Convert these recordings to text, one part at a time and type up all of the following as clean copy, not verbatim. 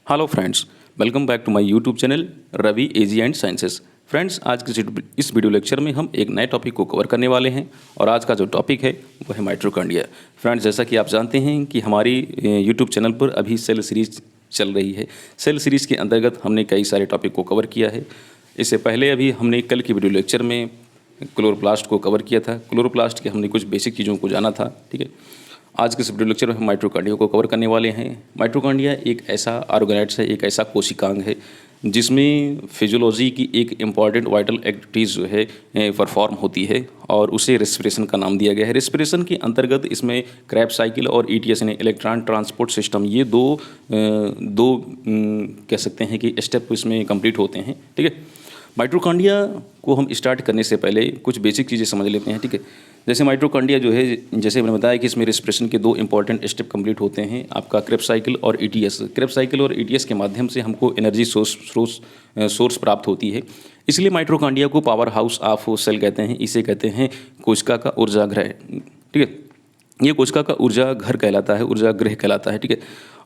Hello friends, welcome back to my YouTube channel Ravi AG and sciences. Friends, आज के इस video lecture में हम एक नए टॉपिक को कवर करने वाले हैं और आज का जो टॉपिक है वो है माइटोकॉन्ड्रिया। फ्रेंड्स, जैसा कि आप जानते हैं कि हमारी यूट्यूब चैनल पर अभी सेल सीरीज चल रही है। सेल सीरीज़ के अंतर्गत हमने कई सारे टॉपिक को कवर किया है। इससे पहले अभी हमने कल की वीडियो लेक्चर में क्लोरोप्लास्ट को कवर किया था। क्लोरोप्लास्ट के हमने कुछ बेसिक चीज़ों को जाना था। ठीक है, आज के इस वीडियो लेक्चर में हम माइटोकॉन्ड्रिया को कवर करने वाले हैं। माइटोकॉन्ड्रिया एक ऐसा ऑर्गेनाइड्स है, एक ऐसा कोशिकांग है जिसमें फिजियोलॉजी की एक इम्पॉर्टेंट वाइटल एक्टिविटीज़ जो है परफॉर्म होती है और उसे रेस्पिरेशन का नाम दिया गया है। रेस्पिरेशन के अंतर्गत इसमें क्रेब्स साइकिल और ईटीएस यानी इलेक्ट्रॉन ट्रांसपोर्ट सिस्टम, ये दो कह सकते हैं कि स्टेप इसमें कंप्लीट होते हैं। ठीक है, माइटोकॉन्ड्रिया को हम स्टार्ट करने से पहले कुछ बेसिक चीज़ें समझ लेते हैं। ठीक है, जैसे माइटोकॉन्ड्रिया जो है, जैसे मैंने बताया कि इसमें रेस्पिरेशन के दो इंपॉर्टेंट स्टेप कंप्लीट होते हैं, आपका क्रेब्स साइकिल और ईटीएस। क्रेब्स साइकिल और ईटीएस के माध्यम से हमको एनर्जी सोर्स प्राप्त होती है। इसलिए माइटोकॉन्ड्रिया को पावर हाउस ऑफ सेल कहते हैं। इसे कहते हैं कोशिका का ऊर्जा गृह। ठीक है, ये कोशिका का ऊर्जा घर कहलाता है, ऊर्जा गृह कहलाता है। ठीक है,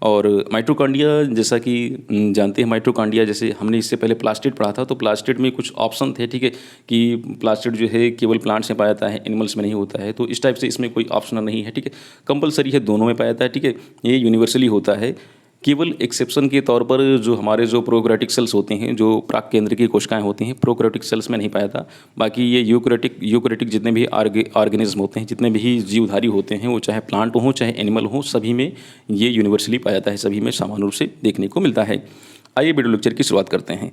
और माइटोकॉन्ड्रिया जैसा कि जानते हैं, माइटोकॉन्ड्रिया जैसे हमने इससे पहले प्लास्टिड पढ़ा था, तो प्लास्टिड में कुछ ऑप्शन थे। ठीक है, कि प्लास्टिड जो है केवल प्लांट्स में पाया जाता है, एनिमल्स में नहीं होता है, तो इस टाइप से इसमें कोई ऑप्शनल नहीं है। ठीक है, कंपलसरी है, दोनों में पाया जाता है। ठीक है, ये यूनिवर्सली होता है। केवल एक्सेप्शन के तौर पर जो हमारे जो प्रोकैरियोटिक सेल्स होते हैं, जो प्राक केंद्र की कोशिकाएं होती हैं, प्रोकैरियोटिक सेल्स में नहीं पाया था। बाकी ये यूकैरियोटिक जितने भी ऑर्गेनिज्म होते हैं, जितने भी जीवधारी होते हैं, वो चाहे प्लांट हो चाहे एनिमल हो, सभी में ये यूनिवर्सली पाया जाता है, सभी में समान रूप से देखने को मिलता है। आइए वीडियो लेक्चर की शुरुआत करते हैं।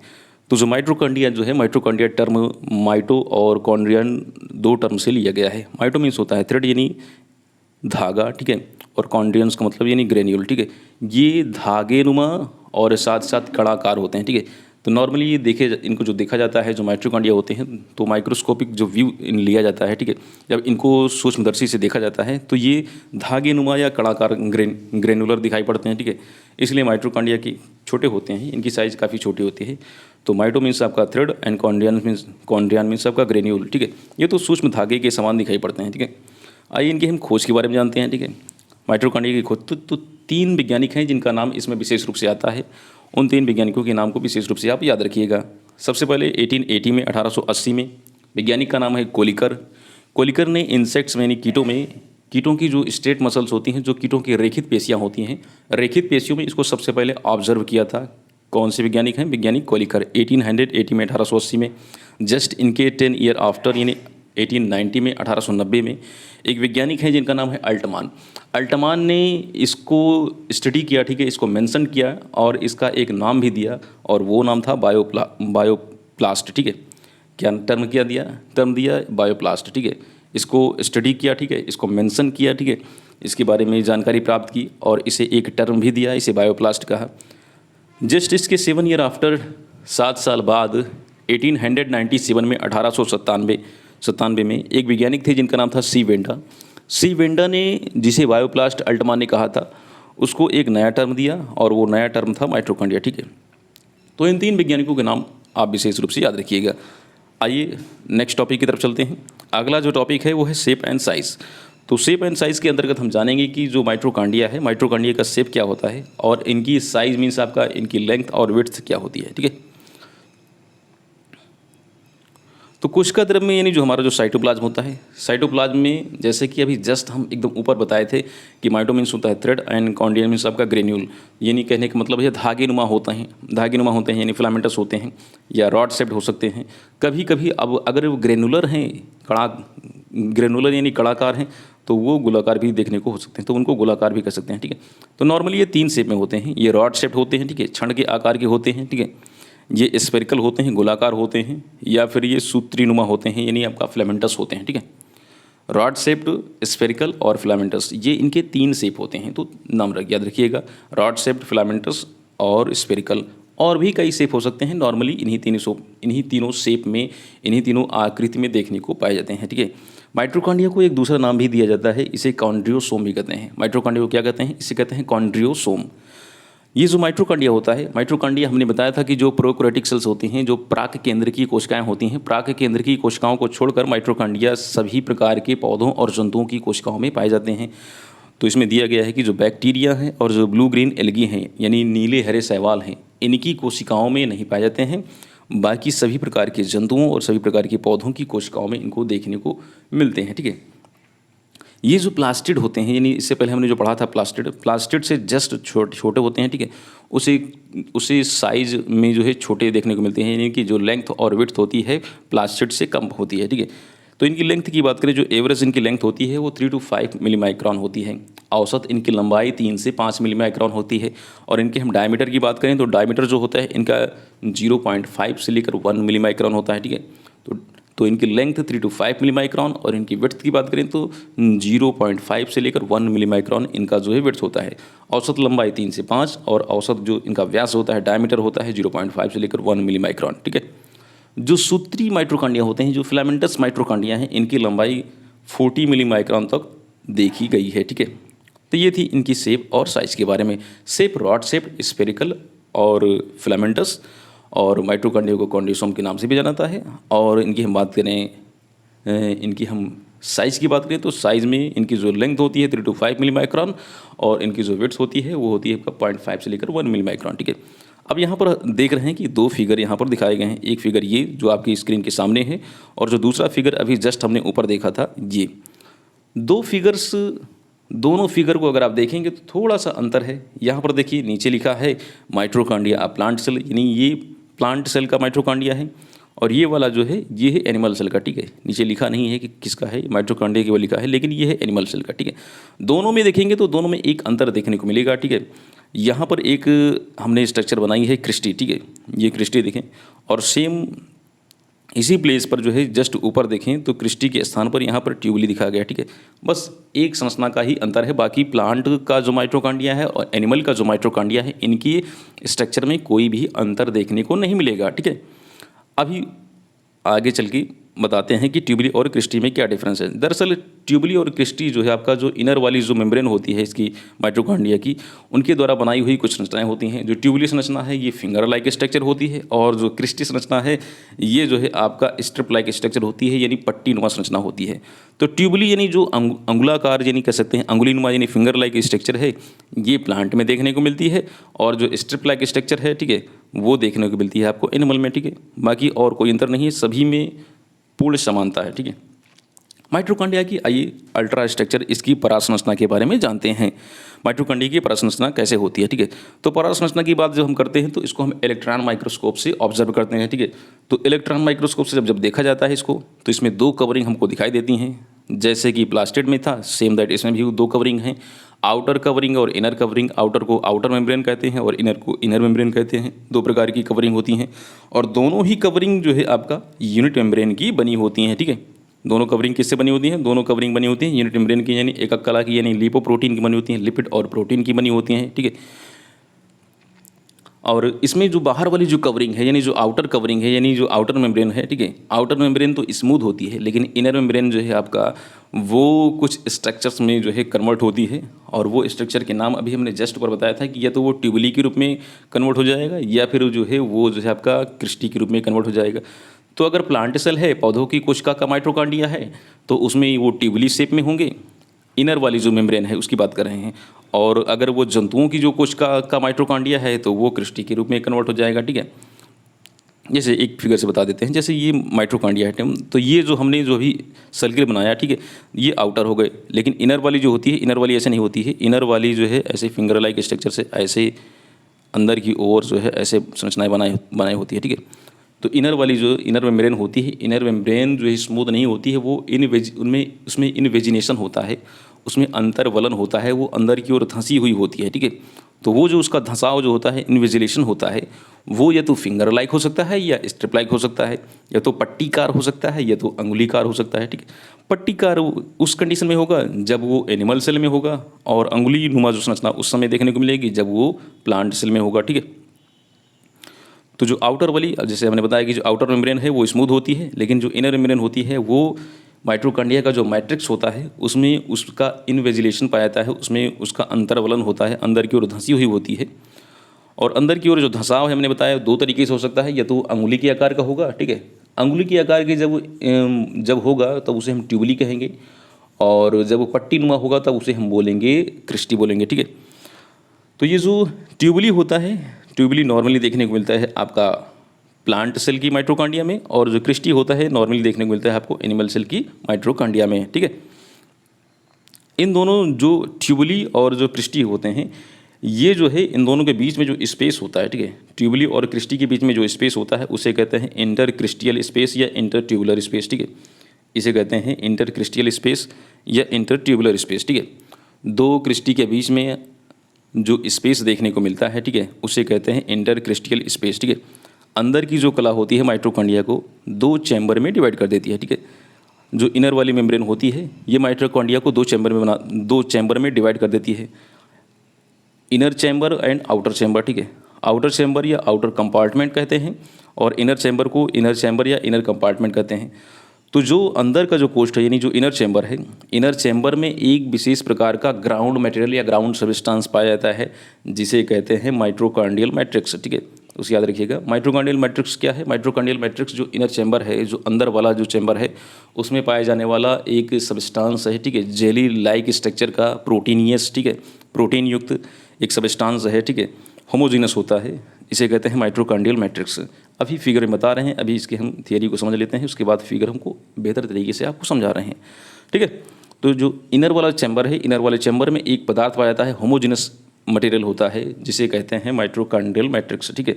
तो जो माइटोकॉन्ड्रिया जो है, माइटोकॉन्ड्रिया टर्म माइटो और कॉन्ड्रियन दो टर्म से लिया गया है। माइटो मीन्स होता है थ्रेड यानी धागा। ठीक है, और कॉन्ड्रियंस का मतलब यानी ग्रेन्यूल। ठीक है, ये धागे नुमा और साथ साथ कणाकार होते हैं। ठीक है, तो नॉर्मली ये इनको जो देखा जाता है, जो माइटोकॉन्ड्रिया होते हैं, तो माइक्रोस्कोपिक जो व्यू लिया जाता है। ठीक है, जब इनको सूक्ष्मदर्शी से देखा जाता है तो ये धागे नुमा या कणाकार ग्रेनुलर दिखाई पड़ते हैं। ठीक है, इसलिए माइटोकॉन्ड्रिया की छोटे होते हैं, इनकी साइज़ काफ़ी छोटी होती है। तो माइटो मीन्स आपका थ्रेड एंड कॉन्ड्रियन मीन्स आपका ग्रेन्यूल। ठीक है, ये तो सूक्ष्म धागे के समान दिखाई पड़ते हैं। ठीक है, आइए इनकी हम खोज के बारे में जानते हैं। ठीक है, माइटोकॉन्ड्रिया की खोज तो तीन वैज्ञानिक हैं जिनका नाम इसमें विशेष रूप से आता है। उन तीन वैज्ञानिकों के नाम को विशेष रूप से आप याद रखिएगा। सबसे पहले 1880 में 1880 में वैज्ञानिक का नाम है कोलिकर। कोलिकर ने इंसेक्ट्स में यानी कीटों की जो स्ट्रेट मसल्स होती हैं, जो कीटों की रेखित पेशियाँ होती हैं, रेखित पेशियों में इसको सबसे पहले ऑब्जर्व किया था। कौन से वैज्ञानिक हैं? वैज्ञानिक कोलिकर 1880 में 1880 में। जस्ट इनके 10 ईयर आफ्टर यानी 1890 में 1890 में एक वैज्ञानिक है जिनका नाम है अल्टमान। अल्टमान ने इसको स्टडी किया। ठीक है, इसको मेंशन किया और इसका एक नाम भी दिया और वो नाम था बायोप्लास्ट। ठीक है, क्या टर्म दिया बायोप्लास्ट। ठीक है, इसको स्टडी किया। ठीक है, इसको मेंशन किया। ठीक है, इसके बारे में जानकारी प्राप्त की और इसे एक टर्म भी दिया, इसे बायोप्लास्ट कहा। जस्ट इसके 7 ईयर आफ्टर 7 साल बाद 1897 में 1897 में एक वैज्ञानिक थे जिनका नाम था सी वेंडा ने, जिसे बायोप्लास्ट अल्टमान ने कहा था, उसको एक नया टर्म दिया और वो नया टर्म था माइटोकॉन्ड्रिया। ठीक है, तो इन तीन वैज्ञानिकों के नाम आप विशेष रूप से याद रखिएगा। आइए नेक्स्ट टॉपिक की तरफ चलते हैं। अगला जो टॉपिक है वो है शेप एंड साइज़। तो शेप एंड साइज़ के अंतर्गत हम जानेंगे कि जो माइटोकॉन्ड्रिया है, माइटोकॉन्ड्रिया का शेप क्या होता है और इनकी साइज़ मीन्स आपका इनकी लेंथ और विड्थ क्या होती है। ठीक है, तो कोशिका द्रव्य में यानी जो हमारा जो साइटोप्लाज्म होता है, साइटोप्लाज्म में जैसे कि अभी जस्ट हम एकदम ऊपर बताए थे कि माइटो मीन्स होता है थ्रेड एंड कॉन्ड्रियन मीन्स आपका ग्रेन्यूल। यानी कहने का मतलब है धागे नुमा होते हैं यानी फिलामेंटस होते हैं या रॉड शेप्ड हो सकते हैं। कभी कभी अब अगर वो ग्रेनुलर हैं, ग्रेनुलर यानी कणाकार हैं, तो वो गोलाकार भी देखने को हो सकते हैं, तो उनको गोलाकार भी कर सकते हैं। ठीक है, तो नॉर्मली ये 3 शेप में होते हैं। ये रॉड शेप्ड होते हैं। ठीक है, छड़ के आकार के होते हैं। ठीक है, ये स्फेरिकल होते हैं, गोलाकार होते हैं, या फिर ये सूत्रीनुमा होते हैं यानी आपका फिलामेंटस होते हैं। ठीक है, रॉड शेप्ड, स्फेरिकल और फिलामेंटस, ये इनके 3 शेप होते हैं, तो नाम याद रखिएगा, रॉड शेप्ड, फिलामेंटस और स्फेरिकल। और भी कई शेप हो सकते हैं, नॉर्मली इन्हीं तीनों शेप में, इन्हीं तीनों आकृति में देखने को पाए जाते हैं। ठीक है, माइटोकॉन्ड्रिया को एक दूसरा नाम भी दिया जाता है, इसे कॉन्ड्रियोसोम भी कहते हैं। माइटोकॉन्ड्रिया को क्या कहते हैं? इसे कहते हैं कॉन्ड्रियोसोम। ये जो माइटोकॉन्ड्रिया होता है, माइटोकॉन्ड्रिया हमने बताया था कि जो प्रोकैरियोटिक सेल्स होती हैं, जो प्राक केंद्र की कोशिकाएं होती हैं, प्राक केंद्र की कोशिकाओं को छोड़कर माइटोकॉन्ड्रिया सभी प्रकार के पौधों और जंतुओं की कोशिकाओं में पाए जाते हैं। तो इसमें दिया गया है कि जो बैक्टीरिया हैं और जो ब्लू ग्रीन एल्गी हैं यानी नीले हरे शैवाल हैं, इनकी कोशिकाओं में नहीं पाए जाते हैं। बाकी सभी प्रकार के जंतुओं और सभी प्रकार के पौधों की कोशिकाओं में इनको देखने को मिलते हैं। ठीक है, ये जो प्लास्टिड होते हैं, यानी इससे पहले हमने जो पढ़ा था प्लास्टिड से जस्ट छोटे होते हैं। ठीक है, उसे साइज में जो है छोटे देखने को मिलते हैं, यानी कि जो लेंथ और विड्थ होती है प्लास्टिड से कम होती है। ठीक है, तो इनकी लेंथ की बात करें, जो एवरेज इनकी लेंथ होती है वो 3 to 5 मिलीमाइक्रॉन होती है। औसत इनकी लंबाई 3 से 5 मिलीमाइक्रॉन होती है। और इनके हम डायमीटर की बात करें तो डायमीटर जो होता है इनका 0.5 से लेकर 1 मिलीमाइक्रॉन होता है। ठीक है, तो इनकी लेंथ 3 to 5 मिलीमाइक्रॉन और इनकी विड्थ की बात करें तो 0.5 से लेकर 1 मिलीमाइक्रॉन इनका जो है विड्थ होता है। औसत लंबाई 3 से 5 और औसत जो इनका व्यास होता है डायमीटर होता है 0.5 से लेकर 1 मिलीमाइक्रॉन। ठीक है, जो सूत्री माइट्रोकांडिया होते हैं, जो फिलामेंटस माइट्रोकांडिया हैं, इनकी लंबाई 40 मिलीमाइक्रॉन तक देखी गई है। ठीक है, तो ये थी इनकी शेप और साइज़ के बारे में। शेप रॉड शेप, स्फेरिकल और फिलामेंटस, और माइट्रोकांडिया को कॉन्ड्रोसोम के नाम से भी जाना जाता है। और इनकी हम बात करें, इनकी हम साइज़ की बात करें तो साइज़ में इनकी जो लेंथ होती है 3 to 5 मिलीमाइक्रॉन और इनकी जो विड्थ होती है वो होती है 0.5 से लेकर 1 मिलीमाइक्रॉन। ठीक है, अब यहाँ पर देख रहे हैं कि 2 फिगर यहाँ पर दिखाए गए हैं। एक फिगर ये जो आपकी स्क्रीन के सामने है और जो दूसरा फिगर अभी जस्ट हमने ऊपर देखा था, ये 2 फिगर्स, दोनों फिगर को अगर आप देखेंगे तो थोड़ा सा अंतर है। यहाँ पर देखिए नीचे लिखा है माइट्रोकांडिया प्लांट सेल, यानी ये प्लांट सेल का माइट्रोकांडिया है और ये वाला जो है ये है एनिमल सेल का। ठीक है, नीचे लिखा नहीं है कि किसका है, माइट्रोकांडिया केवल लिखा है, लेकिन ये है एनिमल सेल का। ठीक है, दोनों में देखेंगे तो दोनों में एक अंतर देखने को मिलेगा। ठीक है, यहाँ पर एक हमने स्ट्रक्चर बनाई है क्रिस्टी। ठीक है, ये क्रिस्टी देखें और सेम इसी प्लेस पर जो है जस्ट ऊपर देखें तो क्रिस्टी के स्थान पर यहाँ पर ट्यूबली दिखा गया। ठीक है, बस एक संरचना का ही अंतर है, बाकी प्लांट का जो माइट्रोकांडिया है और एनिमल का जो माइट्रोकांडिया है इनकी स्ट्रक्चर में कोई भी अंतर देखने को नहीं मिलेगा। ठीक है, अभी आगे चल के बताते हैं कि ट्यूबली और क्रिस्टी में क्या डिफरेंस है। दरअसल ट्यूबली और क्रिस्टी जो है आपका जो इनर वाली जो मेम्ब्रेन होती है इसकी माइट्रोकांडिया की, उनके द्वारा बनाई हुई कुछ संरचनाएं होती हैं। जो ट्यूबली संरचना है ये फिंगर लाइक स्ट्रक्चर होती है और जो क्रिस्टी संरचना है ये जो है आपका स्ट्रिप लाइक स्ट्रक्चर होती है, यानी पट्टी नुमा संरचना होती है। तो ट्यूबली यानी जो अंगुलाकार यानी कह सकते हैं अंगुली नुमा यानी फिंगर लाइक स्ट्रक्चर है, ये प्लांट में देखने को मिलती है और जो स्ट्रिप लाइक स्ट्रक्चर है, ठीक है, वो देखने को मिलती है आपको एनिमल में। ठीक है, बाकी और कोई अंतर नहीं है, सभी में पूर्ण समानता है। ठीक है, माइट्रोकांडिया की आइए अल्ट्रा स्ट्रक्चर, इसकी परासंरचना के बारे में जानते हैं। माइट्रोकांडिया की परासंरचना कैसे होती है। ठीक है, तो परासंरचना की बात जब हम करते हैं तो इसको हम इलेक्ट्रॉन माइक्रोस्कोप से ऑब्जर्व करते हैं। ठीक है, तो इलेक्ट्रॉन माइक्रोस्कोप से जब देखा जाता है इसको तो इसमें 2 कवरिंग हमको दिखाई देती हैं, जैसे कि प्लास्टिड में था सेम दैट इसमें भी 2 कवरिंग हैं, आउटर कवरिंग और इनर कवरिंग। आउटर को आउटर मेम्ब्रेन कहते हैं और इनर को इनर मेम्ब्रेन कहते हैं। 2 प्रकार की कवरिंग होती हैं और दोनों ही कवरिंग जो है आपका यूनिट मेम्ब्रेन की बनी होती हैं। ठीक है, दोनों कवरिंग किससे बनी होती हैं? दोनों कवरिंग बनी होती हैं यूनिट मेम्ब्रेन की, यानी एकक कला की, यानी लिपोप्रोटीन की बनी होती हैं, लिपिड और प्रोटीन की बनी होती हैं। ठीक है, और इसमें जो बाहर वाली जो कवरिंग है यानी जो आउटर कवरिंग है यानी जो आउटर मेम्ब्रेन है, ठीक है, आउटर मेम्ब्रेन तो स्मूथ होती है, लेकिन इनर मेम्ब्रेन जो है आपका वो कुछ स्ट्रक्चर्स में जो है कन्वर्ट होती है। और वो स्ट्रक्चर के नाम अभी हमने जस्ट ऊपर बताया था कि या तो वो ट्यूबली के रूप में कन्वर्ट हो जाएगा या फिर जो है वो जो है आपका क्रिस्टी के रूप में कन्वर्ट हो जाएगा। तो अगर प्लांट सेल है, पौधों की कोशिका का माइट्रोकांडिया है, तो उसमें वो ट्यूबली शेप में होंगे, इनर वाली जो मेम्ब्रेन है उसकी बात कर रहे हैं। और अगर वो जंतुओं की जो कोशिका का माइट्रोकांडिया है तो वो क्रिस्टी के रूप में कन्वर्ट हो जाएगा। ठीक है, जैसे एक फिगर से बता देते हैं, जैसे ये माइट्रोकांडिया है, तो ये जो हमने जो भी सर्किल बनाया, ठीक है, ये आउटर हो गए, लेकिन इनर वाली जो होती है, इनर वाली ऐसे नहीं होती है। इनर वाली जो है ऐसे फिंगर लाइक स्ट्रक्चर से ऐसे अंदर की ओर जो है ऐसे संरचनाएं बनाई होती है। ठीक है, तो इनर वाली जो इनर मेम्ब्रेन होती है, इनर मेम्ब्रेन जो है स्मूथ नहीं होती है, वो उसमें इनवेजिनेशन होता है, उसमें अंतर्वलन होता है, वो अंदर की ओर धंसी हुई होती है। ठीक है, तो वो जो उसका धंसाव जो होता है, इन्विजिलेशन होता है, वो या तो फिंगर लाइक हो सकता है या स्ट्रिप लाइक हो सकता है, या तो पट्टीकार हो सकता है या तो अंगुलीकार हो सकता है। ठीक है, पट्टीकार उस कंडीशन में होगा जब वो एनिमल सेल में होगा, और अंगुली नुमा जो संरचना उस समय देखने को मिलेगी जब वो प्लांट सेल में होगा। ठीक है, तो जो आउटर वाली, जैसे हमने बताया कि जो आउटर मेम्ब्रेन है वो स्मूथ होती है, लेकिन जो इनर मेम्ब्रेन होती है वो माइट्रोकांडिया का जो मैट्रिक्स होता है उसमें उसका इनवेजिलेशन पाया जाता है, उसमें उसका अंतर्वलन होता है, अंदर की ओर धंसी हुई होती है। और अंदर की ओर जो धंसाव है हमने बताया 2 तरीके से हो सकता है, या तो अंगुली के आकार का होगा, ठीक है, अंगुली के आकार के जब होगा तब उसे हम ट्यूबली कहेंगे, और जब वो पट्टी नुमा होगा तब उसे हम बोलेंगे क्रिस्टी बोलेंगे, ठीक है। तो ये जो ट्यूबुली होता है, ट्यूबुली नॉर्मली देखने को मिलता है आपका प्लांट सेल की माइटोकॉन्ड्रिया में, और जो क्रिस्टी होता है नॉर्मली देखने को मिलता है आपको एनिमल सेल की माइटोकॉन्ड्रिया में, ठीक है। इन दोनों जो ट्यूबुली और जो क्रिस्टी होते हैं, ये जो है इन दोनों के बीच में जो स्पेस होता है, ठीक है, ट्यूबुली और क्रिस्टी के बीच में जो स्पेस होता है उसे कहते हैं इंटर क्रिस्टियल स्पेस या इंटर ट्यूबुलर स्पेस, ठीक है। इसे कहते हैं इंटर क्रिस्टियल स्पेस या इंटर ट्यूबुलर स्पेस, ठीक है। दो क्रिस्टी के बीच में जो स्पेस देखने को मिलता है, ठीक है, उसे कहते हैं इंटर क्रिस्टियल स्पेस, ठीक है। अंदर की जो कला होती है माइटोकॉन्ड्रिया को दो चैम्बर में डिवाइड कर देती है, ठीक है। जो इनर वाली मेम्ब्रेन होती है ये माइटोकॉन्ड्रिया को दो चैम्बर में डिवाइड कर देती है, inner chamber and outer chamber, ठीक है। आउटर चैम्बर या आउटर कंपार्टमेंट कहते हैं और इनर चैम्बर को इनर चैम्बर या इनर कंपार्टमेंट कहते हैं। तो जो अंदर का जो कोष्ठ है यानी जो इनर चैम्बर है, इनर चैम्बर में एक विशेष प्रकार का ग्राउंड मटेरियल या ग्राउंड सब्सटेंस पाया जाता है जिसे कहते हैं माइटोकॉन्ड्रियल मैट्रिक्स, ठीक है। उसे याद रखिएगा। माइटोकॉन्ड्रियल मैट्रिक्स क्या है? माइटोकॉन्ड्रियल मैट्रिक्स जो इनर चैम्बर है, जो अंदर वाला जो चैम्बर है, उसमें पाया जाने वाला एक सब्सटेंस है, ठीक है, जेली लाइक स्ट्रक्चर का प्रोटीनियस, ठीक है, प्रोटीन युक्त एक सब्सटेंस है, ठीक है, होमोजीनस होता है, इसे कहते हैं माइटोकॉन्ड्रियल मैट्रिक्स। अभी फिगर में बता रहे हैं, अभी इसके हम थियरी को समझ लेते हैं, उसके बाद फिगर हमको बेहतर तरीके से आपको समझा रहे हैं, ठीक है। तो जो इनर वाला चैम्बर है, इनर वाले चैम्बर में एक पदार्थ पाया जाता है, होमोजीनस मटेरियल होता है जिसे कहते हैं माइटोकॉन्ड्रियल मैट्रिक्स, ठीक है।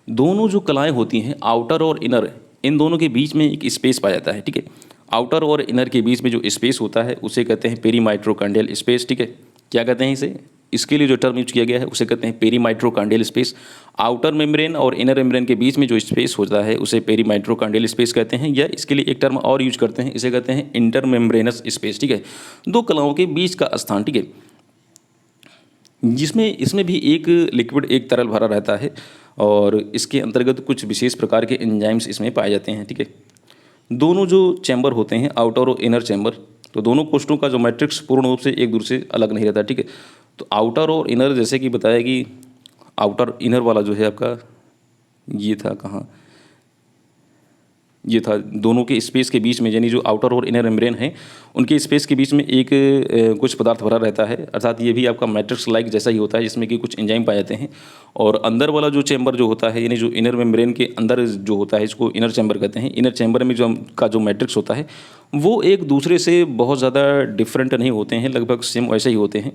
दोनों जो कलाएँ होती हैं आउटर और इनर, इन दोनों के बीच में एक स्पेस पाया जाता है, ठीक है। आउटर और इनर के बीच में जो स्पेस होता है उसे कहते हैं पेरी माइटोकॉन्ड्रियल स्पेस, ठीक है। क्या कहते हैं इसे? इसके लिए जो टर्म यूज किया गया है उसे कहते हैं peri mitochondrial space. Outer membrane और इनर मेम्ब्रेन के बीच में जो स्पेस होता है उसे पेरी माइटोकॉन्ड्रियल स्पेस कहते हैं, या इसके लिए एक टर्म और यूज करते हैं, इसे कहते हैं इंटर मेम्ब्रेनस स्पेस, ठीक है। दो कलाओं के बीच का स्थान, ठीक है, जिसमें इसमें भी एक लिक्विड एक तरल भरा रहता है और इसके अंतर्गत कुछ विशेष प्रकार के एंजाइम्स इसमें पाए जाते हैं, ठीक है। दोनों जो चैम्बर होते हैं आउटर और इनर चैम्बर, तो दोनों कोष्ठों का जो मैट्रिक्स पूर्ण रूप से एक दूसरे से अलग नहीं रहता, ठीक है। तो आउटर और इनर, जैसे कि बताया कि आउटर इनर वाला जो है आपका, ये था कहाँ, ये था दोनों के स्पेस के बीच में, यानी जो आउटर और इनर मेम्ब्रेन है उनके स्पेस के बीच में एक कुछ पदार्थ भरा रहता है, अर्थात ये भी आपका मैट्रिक्स लाइक जैसा ही होता है जिसमें कि कुछ एंजाइम पाए जाते हैं। और अंदर वाला जो चैम्बर जो होता है, यानी जो इनर मेम्ब्रेन के अंदर जो होता है, इसको इनर चैम्बर कहते हैं। इनर चैम्बर में जो मैट्रिक्स होता है वो एक दूसरे से बहुत ज़्यादा डिफरेंट नहीं होते हैं, लगभग सेम वैसे ही होते हैं,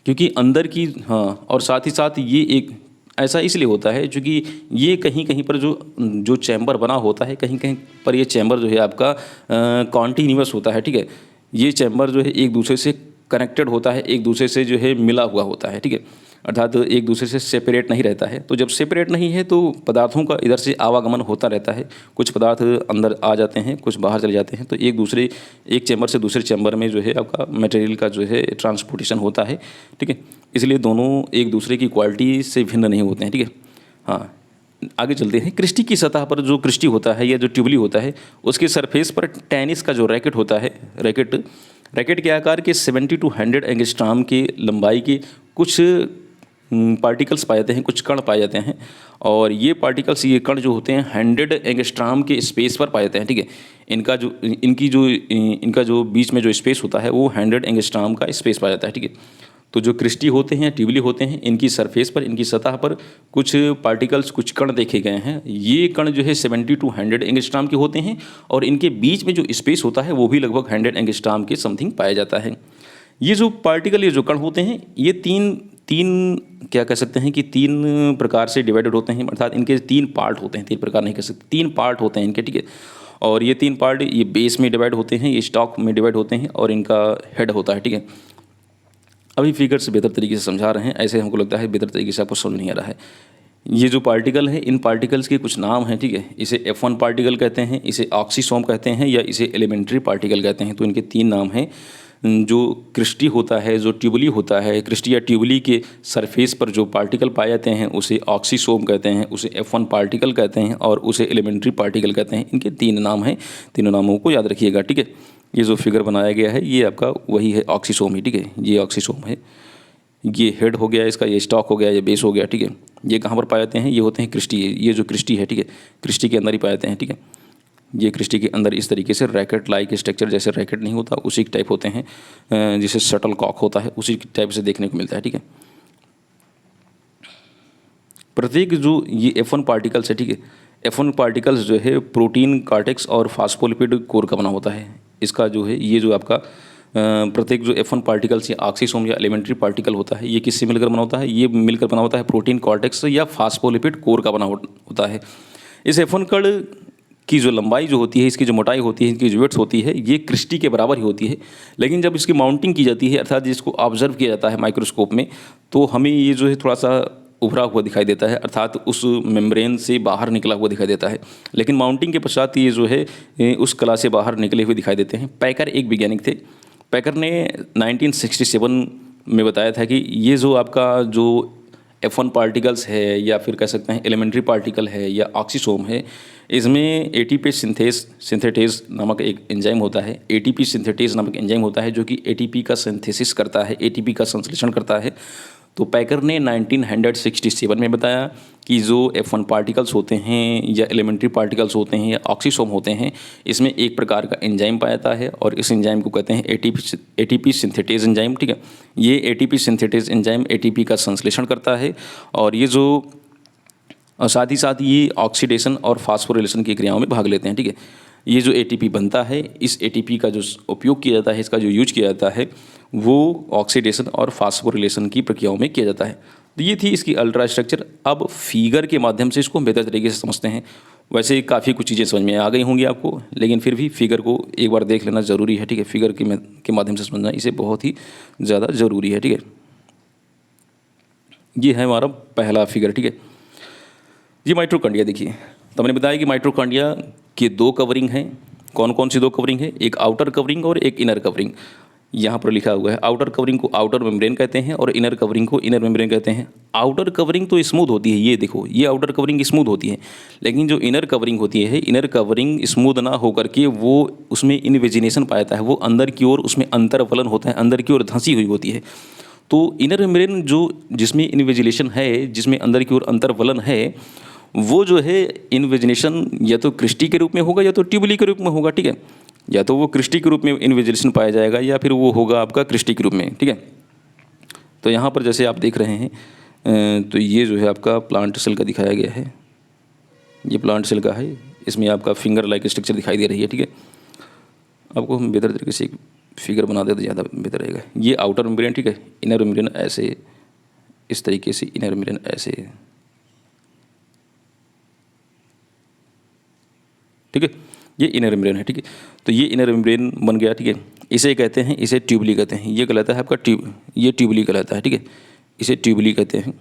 क्योंकि अंदर की, हाँ, और साथ ही साथ ये एक ऐसा इसलिए होता है क्योंकि ये कहीं कहीं पर जो चैम्बर बना होता है, कहीं कहीं पर ये चैम्बर जो है आपका कॉन्टीन्यूअस होता है, ठीक है। ये चैम्बर जो है एक दूसरे से कनेक्टेड होता है, एक दूसरे से जो है मिला हुआ होता है, ठीक है, अर्थात एक दूसरे से सेपरेट नहीं रहता है। तो जब सेपरेट नहीं है तो पदार्थों का इधर से आवागमन होता रहता है, कुछ पदार्थ अंदर आ जाते हैं, कुछ बाहर चले जाते हैं, तो एक चैम्बर से दूसरे चैम्बर में जो है आपका मटेरियल का जो है ट्रांसपोर्टेशन होता है, ठीक है। इसलिए दोनों एक दूसरे की क्वालिटी से भिन्न नहीं होते हैं, ठीक है। हाँ, आगे चलते हैं। क्रिस्टी की सतह पर जो क्रिस्टी होता है या जो ट्यूबुली होता है उसके सरफेस पर टेनिस का जो रैकेट होता है, रैकेट के आकार के 70 to 100 एंगस्ट्रॉम की लंबाई के कुछ पार्टिकल्स पाए जाते हैं, कुछ कण पाए जाते हैं, और ये पार्टिकल्स, ये कण जो होते हैं 100 एंगस्ट्रॉम के स्पेस पर पाए जाते हैं, ठीक है। इनका जो बीच में जो स्पेस होता है वो 100 एंगस्ट्रॉम का स्पेस पाया जाता है, ठीक है। तो जो क्रिस्टी होते हैं, ट्यूबुली होते हैं, इनकी सरफेस पर, इनकी सतह पर कुछ पार्टिकल्स, कुछ कण देखे गए हैं। ये कण जो है 70 to 100 एंगस्ट्रॉम के होते हैं और इनके बीच में जो स्पेस होता है वो भी लगभग 100 एंगस्ट्रॉम के समथिंग पाया जाता है। ये जो पार्टिकल, ये जो कण होते हैं, ये तीन क्या कह सकते हैं कि तीन प्रकार से डिवाइडेड होते हैं, अर्थात इनके तीन पार्ट होते हैं, तीन प्रकार नहीं कह सकते, तीन पार्ट होते हैं इनके, ठीक है। और ये तीन पार्ट, ये बेस में डिवाइड होते हैं, ये स्टॉक में डिवाइड होते हैं और इनका हेड होता है, ठीक है। अभी फिगर से बेहतर तरीके से समझा रहे हैं, ऐसे हमको लगता है बेहतर तरीके से आपको समझ नहीं आ रहा है। ये जो पार्टिकल है, इन पार्टिकल्स के कुछ नाम हैं, ठीक है। इसे F1 पार्टिकल कहते हैं, इसे ऑक्सीसोम कहते हैं, या इसे एलिमेंट्री पार्टिकल कहते हैं। तो इनके तीन नाम हैं। जो क्रिस्टी होता है, जो ट्यूबुली होता है, क्रिस्टी या ट्यूबुली के सरफेस पर जो पार्टिकल पाए जाते हैं उसे ऑक्सीसोम कहते हैं, उसे F1 पार्टिकल कहते हैं और उसे एलिमेंट्री पार्टिकल कहते हैं। इनके तीन नाम हैं, तीनों नामों को याद रखिएगा, ठीक है। ये जो फिगर बनाया गया है ये आपका वही है, ऑक्सीसोम ही, ठीक है। ये ऑक्सीसोम है, ये हेड हो गया इसका, ये स्टॉक हो गया, ये बेस हो गया, ठीक है। ये कहाँ पर पाए जाते हैं? ये होते हैं क्रिस्टी, ये जो क्रिस्टी है, ठीक है, क्रिस्टी के अंदर ही पाए जाते हैं, ठीक है। ये क्रिस्टी के अंदर इस तरीके से रैकेट लाइक स्ट्रक्चर, जैसे रैकेट नहीं होता उसी टाइप होते हैं, जैसे शटल कॉक होता है उसी टाइप से देखने को मिलता है। ठीक है, प्रत्येक जो ये F1 पार्टिकल्स है, ठीक है, F1 पार्टिकल्स जो है प्रोटीन, कार्टेक्स और फास्फोलिपिड कोर का बना होता है। इसका जो है ये जो आपका प्रत्येक जो F1 पार्टिकल्स या ऑक्सीसोम या एलिमेंट्री पार्टिकल होता है, ये किससे मिलकर बना होता है? ये मिलकर बना होता है प्रोटीन, कॉर्टेक्स या फास्फोलिपिड कोर का बना होता है। इस F1 कण की जो लंबाई जो होती है, इसकी जो मोटाई होती है, इसकी जो वेट्स होती है, ये क्रिस्टी के बराबर ही होती है। लेकिन जब इसकी माउंटिंग की जाती है, अर्थात जिसको ऑब्जर्व किया जाता है माइक्रोस्कोप में, तो हमें ये जो है थोड़ा सा उभरा हुआ दिखाई देता है, अर्थात उस मेम्ब्रेन से बाहर निकला हुआ दिखाई देता है। लेकिन माउंटिंग के पश्चात ये जो है उस कला से बाहर निकले हुए दिखाई देते हैं। पैकर एक वैज्ञानिक थे। पैकर ने 1967 में बताया था कि ये जो आपका जो F1 पार्टिकल्स है, या फिर कह सकते हैं एलिमेंट्री पार्टिकल है या ऑक्सीसोम है, इसमें एटीपी सिंथेटेज नामक एक एंजाइम होता है। एटीपी सिंथेटेज नामक एंजाइम होता है जो कि एटीपी का सिंथेसिस करता है, एटीपी का संश्लेषण करता है। तो पैकर ने 1967 में बताया कि जो F1 पार्टिकल्स होते हैं या एलिमेंट्री पार्टिकल्स होते हैं या ऑक्सीसोम होते हैं, इसमें एक प्रकार का एंजाइम पाया जाता है और इस एंजाइम को कहते हैं एटीपी सिंथेटेज एंजाइम। ठीक है, ये एटीपी सिंथेटेज एंजाइम एटीपी का संश्लेषण करता है और ये जो साथ ही साथ ये ऑक्सीडेशन और फास्फोरिलेशन की क्रियाओं में भाग लेते हैं। ठीक है, ये जो एटीपी बनता है, इस एटीपी का जो उपयोग किया जाता है, इसका जो यूज किया जाता है, वो ऑक्सीडेशन और फास्फोरिलेशन की प्रक्रियाओं में किया जाता है। तो ये थी इसकी अल्ट्रा स्ट्रक्चर। अब फिगर के माध्यम से इसको बेहतर तरीके से समझते हैं। वैसे काफ़ी कुछ चीज़ें समझ में आ गई होंगी आपको, लेकिन फिर भी फिगर को एक बार देख लेना ज़रूरी है। ठीक है, फिगर के माध्यम से समझना इसे बहुत ही ज़्यादा ज़रूरी है। ठीक है, ये है हमारा पहला फिगर। ठीक है, ये माइटोकॉन्ड्रिया देखिए। तो मैंने बताया कि माइटोकॉन्ड्रिया के दो कवरिंग हैं। कौन कौन सी दो कवरिंग है? एक आउटर कवरिंग और एक इनर कवरिंग। यहाँ पर लिखा हुआ है आउटर कवरिंग को आउटर मेम्ब्रेन कहते हैं और इनर कवरिंग को इनर मेम्ब्रेन कहते हैं। आउटर कवरिंग तो स्मूथ होती है, ये देखो, ये आउटर कवरिंग स्मूथ होती है, लेकिन जो इनर कवरिंग होती है, इनर कवरिंग स्मूथ ना होकर के वो उसमें इनवेजिनेशन पाया जाता है, वो अंदर की ओर उसमें अंतरवलन होता है, अंदर की ओर धंसी हुई होती है। तो इनर मेम्ब्रेन जो जिसमें इनवेजिनेशन है, जिसमें अंदर की ओर अंतरवलन है, वो जो है इन्वेजिनेशन या तो क्रिस्टी के रूप में होगा या तो ट्यूबुली के रूप में होगा। ठीक है, या तो वो क्रिस्टी के रूप में इन्वेजिनेशन पाया जाएगा या फिर वो होगा आपका क्रिस्टी के रूप में। ठीक है, तो यहाँ पर जैसे आप देख रहे हैं, तो ये जो है आपका प्लांट सेल का दिखाया गया है। ये प्लांट सेल का है, इसमें आपका फिंगर लाइक स्ट्रक्चर दिखाई दे रही है। ठीक है, आपको हम बेहतर तरीके से एक फिगर बना दे तो ज़्यादा बेहतर रहेगा। ये आउटर मेम्ब्रेन, ठीक है, इनर मेम्ब्रेन ऐसे, इस तरीके से इनर मेम्ब्रेन ऐसे। ठीक है, ये इनर मेम्ब्रेन है। ठीक है, तो ये इनर मेम्ब्रेन बन गया। ठीक है, इसे कहते हैं, इसे ट्यूबुली कहते हैं। ये कहलाता है आपका ये ट्यूबुली कहलाता है। ठीक है, इसे ट्यूबुली कहते हैं।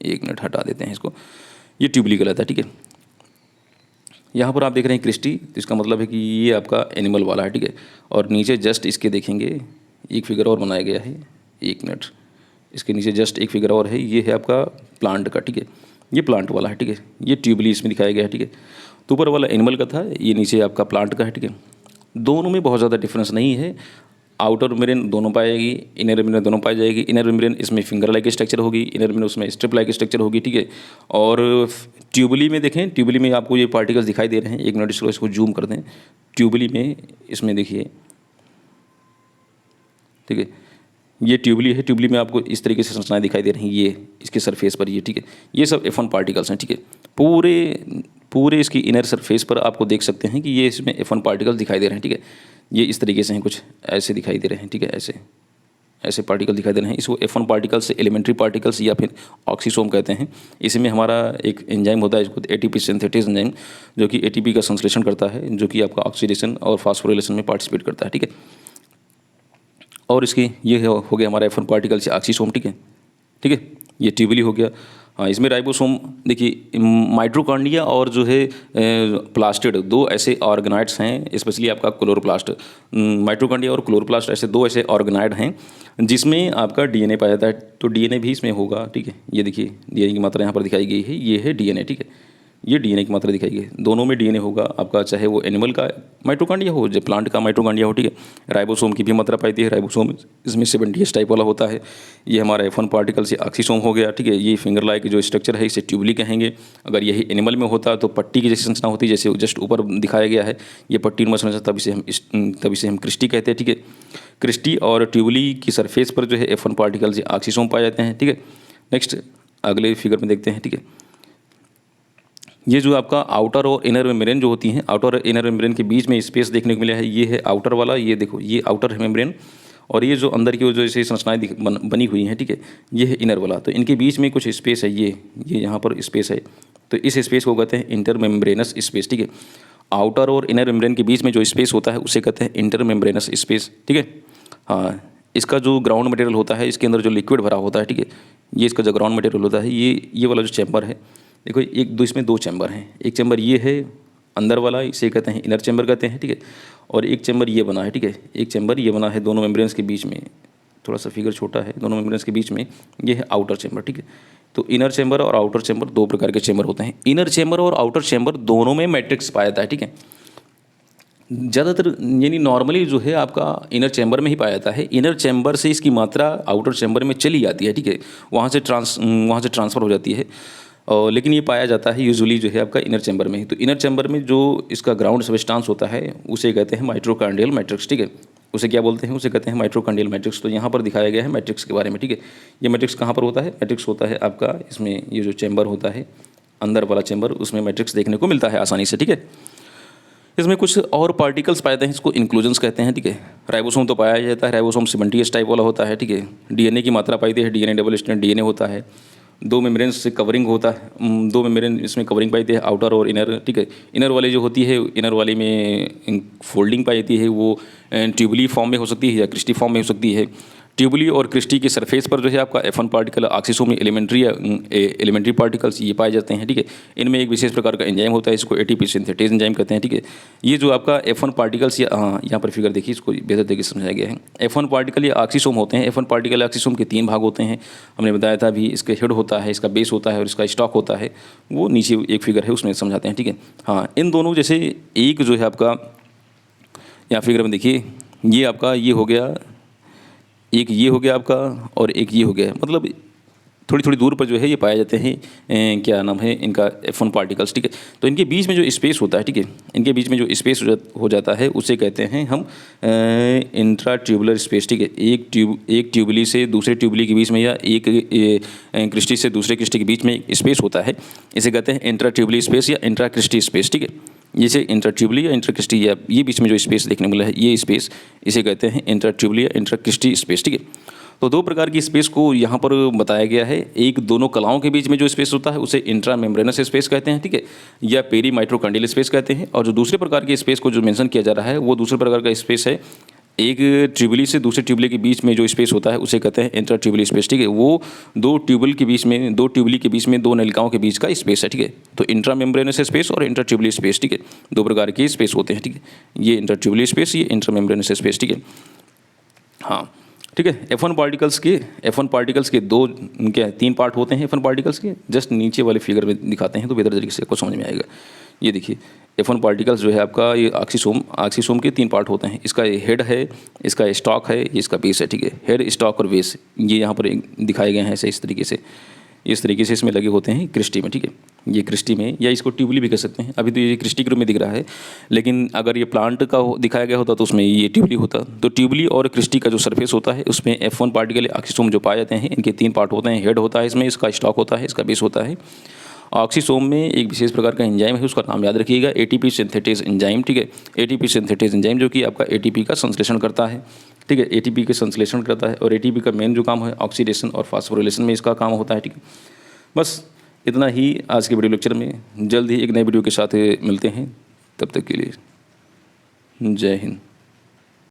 एक मिनट हटा देते हैं इसको, ये ट्यूबुली कहलाता है। ठीक है, यहाँ पर आप देख रहे हैं क्रिस्टी, तो इसका मतलब है कि ये आपका एनिमल वाला है। ठीक है, और नीचे जस्ट इसके देखेंगे एक फिगर और बनाया गया है। एक मिनट, इसके नीचे जस्ट एक फिगर और है, ये है आपका प्लांट का। ठीक है, ये प्लांट वाला है। ठीक है, ये ट्यूबुली इसमें दिखाया गया है। ठीक है, तो ऊपर वाला एनिमल का था, ये नीचे आपका प्लांट का है। ठीक है, दोनों में बहुत ज़्यादा डिफरेंस नहीं है। आउटर मेम्ब्रेन दोनों पाएगी, इनर मेम्ब्रेन दोनों पाई जाएगी। इनर मेम्ब्रेन इसमें फिंगर लाइक स्ट्रक्चर होगी, इनर मेम्ब्रेन उसमें स्ट्रिप लाइक स्ट्रक्चर होगी। ठीक है, और ट्यूबुली में देखें, ट्यूबुली में आपको ये पार्टिकल्स दिखाई दे रहे हैं। एक मिनट इसको जूम कर दें। ट्यूबुली में इसमें देखिए, ठीक है, ये ट्यूबुली है। ट्यूबुली में आपको इस तरीके से संरचनाएं दिखाई दे रही हैं, ये इसके सरफेस पर ये। ठीक है, ये सब F1 पार्टिकल्स हैं। ठीक है, पूरे इसकी इनर सरफेस पर आपको देख सकते हैं कि ये इसमें F1 पार्टिकल्स दिखाई दे रहे हैं। ठीक है, ये इस तरीके से हैं, कुछ ऐसे दिखाई दे रहे हैं। ठीक है, ऐसे पार्टिकल दिखाई दे रहे हैं। इसको F1 पार्टिकल्स से एलिमेंट्री पार्टिकल्स या फिर ऑक्सीसोम कहते हैं। इसमें हमारा एक एंजाइम होता है, इसको एटीपी सिंथेटेज एंजाइम, जो कि एटीपी का संश्लेषण करता है, जो कि आपका ऑक्सीडेशन और फास्फोरिलेशन में पार्टिसिपेट करता है। ठीक है, और इसकी ये हो गया हमारा F1 पार्टिकल से ऑक्सीसोम। ठीक है, ठीक है, ये ट्यूबुली हो गया। हाँ, इसमें राइबोसोम देखिए, माइटोकॉन्ड्रिया और जो है प्लास्टिड, दो ऐसे ऑर्गेनाइड्स हैं, स्पेशली आपका क्लोरोप्लास्ट। माइटोकॉन्ड्रिया और क्लोरोप्लास्ट ऐसे दो ऐसे ऑर्गेनाइड हैं जिसमें आपका डीएनए पाया जाता है। तो डीएनए भी इसमें होगा। ठीक है, ये देखिए डीएनए की मात्रा यहाँ पर दिखाई गई है, ये है डीएनए। ठीक है, ये डीएनए की मात्रा दिखाई गई है। दोनों में डीएनए होगा आपका, चाहे वो एनिमल का माइटोकॉन्ड्रिया हो, जो प्लांट का माइटोकॉन्ड्रिया हो, ठीक है। राइबोसोम की भी मात्रा पाई जाती है। राइबोसोम इसमें 70S टाइप वाला होता है। ये हमारा F1 पार्टिकल से ऑक्सीसोम हो गया, ठीक है। ये फिंगर लाइक जो स्ट्रक्चर है इसे ट्यूबली कहेंगे। अगर यही एनिमल में होता तो पट्टी की जैसी संरचना होती, जैसे जस्ट ऊपर दिखाया गया है ये पट्टी नुमा संरचना, तब इसे हम क्रिस्टी कहते हैं, ठीक है। क्रिस्टी और ट्यूबली की सरफेस पर जो है F1 पार्टिकल से ऑक्सीसोम पाए जाते हैं, ठीक है। नेक्स्ट अगले फिगर में देखते हैं, ठीक है। ये जो आपका आउटर और इनर मेम्ब्रेन जो होती हैं, आउटर और इनर मेम्ब्रेन के बीच में स्पेस देखने को मिला है। ये है आउटर वाला, ये देखो ये आउटर है मेम्ब्रेन, और ये जो अंदर की जो जैसे संरचनाएं बनी हुई हैं, ठीक है, ये है इनर वाला। तो इनके बीच में कुछ स्पेस है, ये यहाँ पर स्पेस है। तो इस स्पेस को कहते हैं इंटर मेम्ब्रेनस स्पेस, ठीक है। आउटर और इनर मेम्ब्रेन के बीच में जो स्पेस होता है उसे कहते हैं इंटर मेम्ब्रेनस स्पेस, ठीक है। हाँ, इसका जो ग्राउंड मटेरियल होता है, इसके अंदर जो लिक्विड भरा होता है, ठीक है, ये इसका जो ग्राउंड मटेरियल होता है, ये वाला जो चैम्बर है, देखो एक दो इसमें दो चैम्बर हैं। एक चैम्बर ये है अंदर वाला, इसे कहते हैं इनर चैम्बर कहते हैं, ठीक है। और एक चैम्बर ये बना है, ठीक है, एक चैम्बर ये बना है दोनों मेम्ब्रेन्स के बीच में। थोड़ा सा फिगर छोटा है, दोनों मेम्ब्रेन्स के बीच में ये है आउटर चैम्बर, ठीक है। तो इनर चैम्बर और आउटर चैम्बर दो प्रकार के चैम्बर होते हैं। इनर चैम्बर और आउटर चैम्बर दोनों में मैट्रिक्स पाया जाता है, ठीक है। ज़्यादातर यानी नॉर्मली जो है आपका इनर चैम्बर में ही पाया जाता है। इनर चैम्बर से इसकी मात्रा आउटर चैम्बर में चली जाती है, ठीक है, वहाँ से ट्रांसफ़र हो जाती है। और लेकिन ये पाया जाता है यूजुअली जो है आपका इनर चैम्बर में ही। तो इनर चैम्बर में जो इसका ग्राउंड सबस्टांस होता है उसे कहते हैं माइटोकॉन्ड्रियल मैट्रिक्स, ठीक है। उसे क्या बोलते हैं, उसे कहते हैं माइटोकॉन्ड्रियल मैट्रिक्स। तो यहाँ पर दिखाया गया है मैट्रिक्स के बारे में, ठीक है। ये मैट्रिक्स कहाँ पर होता है, मैट्रिक्स होता है आपका इसमें, ये जो चैम्बर होता है अंदर वाला चैम्बर, उसमें मैट्रिक्स देखने को मिलता है आसानी से, ठीक है। इसमें कुछ और पार्टिकल्स पाए जाते हैं, इसको इंक्लूजन्स कहते हैं, ठीक है। राइबोसोम तो पाया जाता है, राइबोसोम 70S टाइप वाला होता है, ठीक है। डीएनए की मात्रा पाई जाती है, डीएनए डबल स्ट्रैंड डीएनए होता है। दो मेम्ब्रेन से कवरिंग होता है, दो मेम्ब्रेन इसमें कवरिंग पाई जाती है, आउटर और इनर, ठीक है। इनर वाली जो होती है, इनर वाली में फोल्डिंग पाई जाती है, वो ट्यूबली फॉर्म में हो सकती है या क्रिस्टी फॉर्म में हो सकती है। ट्यूबली और क्रिस्टी के सरफेस पर जो है आपका F1 particle, oxysome elementary particles ये पाए जाते हैं, ठीक है। इनमें एक विशेष प्रकार का एंजाइम होता है, इसको ATP सिंथेटेज एंजाइम कहते हैं, ठीक है। ये जो आपका F1 पार्टिकल्स, यहाँ पर फिगर देखिए, इसको बेहतर तरीके से समझाया गया है। F1 पार्टिकल या ऑक्सीसोम होते हैं। F1 पार्टिकल ऑक्सीसोम के 3 भाग होते हैं, हमने बताया था अभी। इसके हेड होता है, इसका बेस होता है और इसका स्टॉक होता है। वो नीचे एक फिगर है उसमें समझाते हैं, ठीक है। हाँ, इन दोनों जैसे एक जो है आपका यहाँ फिगर में देखिए, ये आपका ये हो गया, एक ये हो गया आपका और एक ये हो गया, मतलब थोड़ी थोड़ी दूर पर जो है ये पाए जाते हैं, क्या नाम है इनका, F1 पार्टिकल्स, ठीक है। तो इनके बीच में जो स्पेस होता है, ठीक है, इनके बीच में जो स्पेस हो जाता है उसे कहते हैं हम इंट्रा ट्यूबुलर स्पेस, ठीक है। एक ट्यूबली से दूसरे ट्यूबली के बीच में या एक क्रिस्टी से दूसरे क्रिस्टी के बीच में स्पेस होता है, इसे कहते हैं इंट्रा ट्यूबली स्पेस या इंट्रा क्रिस्टी स्पेस, ठीक है। जैसे इंट्रा ट्यूबली या इंट्रा क्रिस्टी, या ये बीच में जो स्पेस देखने को मिला है ये स्पेस, इसे कहते हैं इंट्रा ट्यूबली या इंट्रा क्रिस्टी स्पेस, ठीक है। तो दो प्रकार की स्पेस को यहाँ पर बताया गया है। एक दोनों कलाओं के बीच में जो स्पेस होता है उसे इंट्रा मेम्ब्रेनस स्पेस कहते हैं, ठीक है, या पेरी माइटोकॉन्ड्रियल स्पेस कहते हैं। और जो दूसरे प्रकार की स्पेस को जो मेंशन किया जा रहा है वो दूसरे प्रकार का स्पेस है, एक ट्यूबली से दूसरे ट्यूबली के बीच में जो स्पेस होता है उसे कहते हैं इंट्रा ट्यूबली स्पेस, ठीक है। वो दो ट्यूबली के बीच में दो नलिकाओं के बीच का स्पेस है, ठीक है। तो इंट्रा मेम्ब्रेनस स्पेस और इंट्रा ट्यूबली स्पेस, ठीक है, दो प्रकार की स्पेस होते हैं, ठीक है। ये इंट्रा ट्यूबली स्पेस, ये इंट्रा मेम्ब्रेनस स्पेस, ठीक है। हाँ, ठीक है। F1 पार्टिकल्स के दो क्या 3 पार्ट होते हैं F1 पार्टिकल्स के। जस्ट नीचे वाले फिगर में दिखाते हैं तो बेहतर तरीके से आपको समझ में आएगा। ये देखिए F1 पार्टिकल्स जो है आपका, ये ऑक्सीसोम के 3 पार्ट होते हैं। इसका हेड है, इसका स्टॉक है, ये इसका बेस है, ठीक है। हेड, स्टॉक और बेस ये यहाँ पर दिखाए गए हैं ऐसे, इस तरीके से इसमें लगे होते हैं क्रिस्टी में, ठीक है। ये क्रिस्टी में, या इसको ट्यूबली भी कह सकते हैं। अभी तो ये क्रिस्टी के रूप में दिख रहा है, लेकिन अगर ये प्लांट का दिखाया गया होता तो उसमें ये ट्यूबली होता। तो ट्यूबली और क्रिस्टी का जो सरफेस होता है उसमें F1 पार्टिकल ऑक्सीसोम जो पाए जाते हैं, इनके 3 पार्ट होते हैं। हेड होता है इसमें, इसका स्टॉक होता है, इसका बेस होता है। ऑक्सीसोम में एक विशेष प्रकार का एंजाइम है, उसका नाम याद रखिएगा, ATP सिंथेटेज एंजाइम, ठीक है। ATP सिंथेटेज एंजाइम जो कि आपका ATP का संश्लेषण करता है, ठीक है। ATP के संश्लेषण करता है और ATP का मेन जो काम है ऑक्सीडेशन और फास्फोरिलेशन में इसका काम होता है, ठीक है। बस इतना ही आज के वीडियो लेक्चर में। जल्द ही एक नए वीडियो के साथ मिलते हैं, तब तक के लिए जय हिंद।